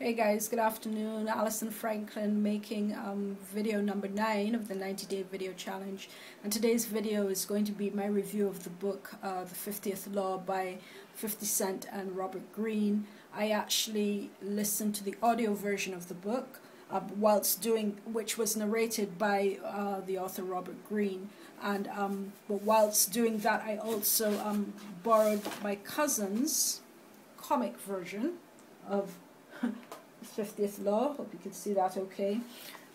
Hey guys, good afternoon. Alison Franklin making video number 9 of the 90-day video challenge. And today's video is going to be my review of the book, The 50th Law by 50 Cent and Robert Greene. I actually listened to the audio version of the book which was narrated by the author Robert Greene. And but whilst doing that, I also borrowed my cousin's comic version of 50th Law. Hope you can see that okay.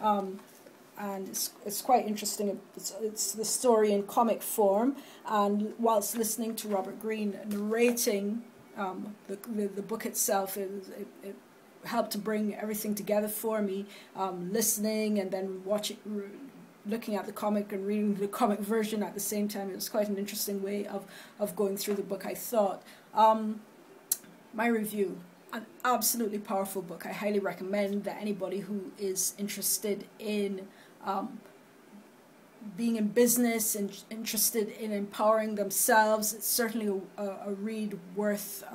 And it's quite interesting. It's the story in comic form, and whilst listening to Robert Greene narrating the book itself, it helped to bring everything together for me. Listening and then looking at the comic and reading the comic version at the same time. It was quite an interesting way of going through the book, I thought. My review. An absolutely powerful book. I highly recommend that anybody who is interested in being in business and interested in empowering themselves, it's certainly a read worth,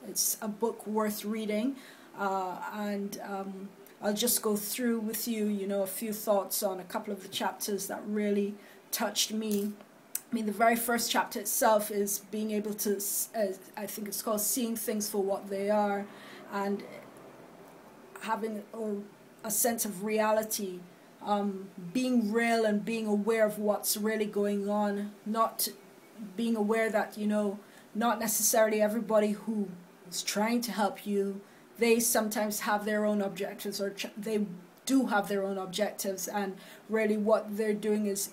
it's a book worth reading. I'll just go through with you, a few thoughts on a couple of the chapters that really touched me. I mean, the very first chapter itself is being able to, I think it's called seeing things for what they are, and having a sense of reality, being real and being aware of what's really going on, not being aware that, not necessarily everybody who is trying to help you, they sometimes have their own objectives, or they do have their own objectives, and really what they're doing is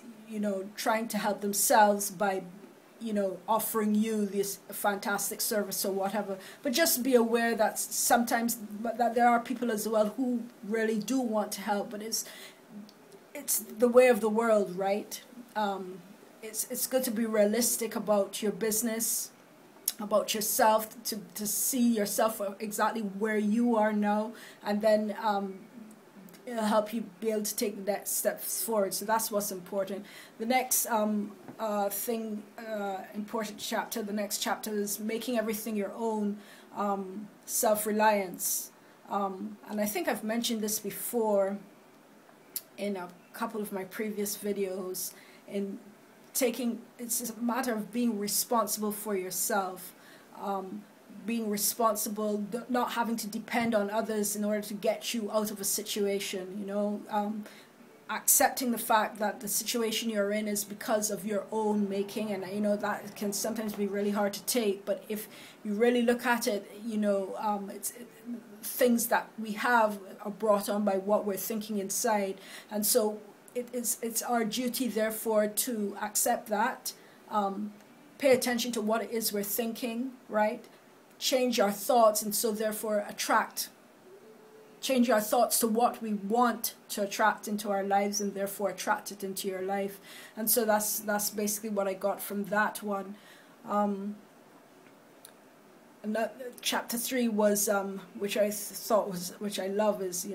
trying to help themselves by, offering you this fantastic service or whatever. But just be aware that sometimes that there are people as well who really do want to help, but it's the way of the world, right? It's good to be realistic about your business, about yourself, to see yourself exactly where you are now, and then it'll help you be able to take the next steps forward. So that's what's important. The next important chapter, the next chapter is making everything your own, self-reliance. And I think I've mentioned this before in a couple of my previous videos. It's a matter of being responsible for yourself. Being responsible, not having to depend on others in order to get you out of a situation, accepting the fact that the situation you're in is because of your own making, and that can sometimes be really hard to take, but if you really look at it, things that we have are brought on by what we're thinking inside, and so it's our duty therefore to accept that, pay attention to what it is we're thinking, right? Change our thoughts, and so therefore change our thoughts to what we want to attract into our lives, and therefore attract it into your life. And so that's basically what I got from that one. And chapter 3 was which I love, is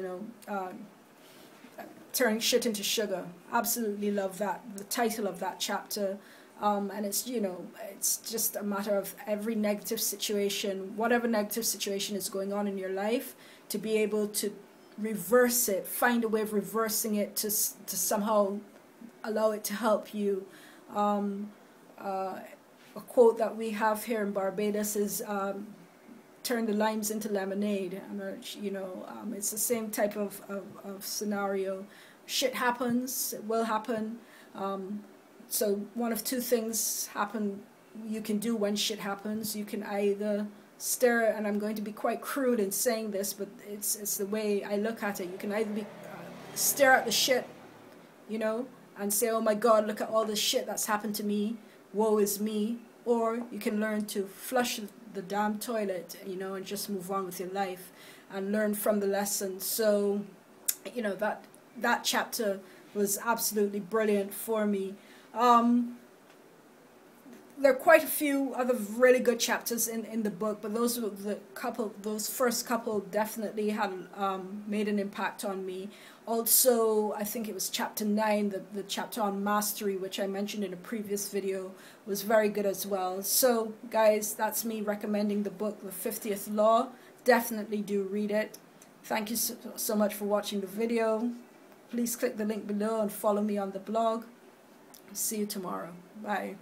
turning shit into sugar. Absolutely love that, the title of that chapter. And it's just a matter of every negative situation, whatever negative situation is going on in your life, to be able to reverse it, find a way of reversing it to somehow allow it to help you. A quote that we have here in Barbados is turn the limes into lemonade. And it's the same type of scenario. Shit happens, it will happen. So one of two things you can do when shit happens. You can either stare, and I'm going to be quite crude in saying this, but it's the way I look at it. You can either stare at the shit, and say, oh my God, look at all this shit that's happened to me, woe is me, or you can learn to flush the damn toilet, and just move on with your life and learn from the lesson. So, that chapter was absolutely brilliant for me. There are quite a few other really good chapters in the book, but those first couple definitely had made an impact on me. Also, I think it was chapter 9, the chapter on mastery, which I mentioned in a previous video, was very good as well. So, guys, that's me recommending the book, The 50th Law. Definitely do read it. Thank you so much for watching the video. Please click the link below and follow me on the blog. See you tomorrow. Bye.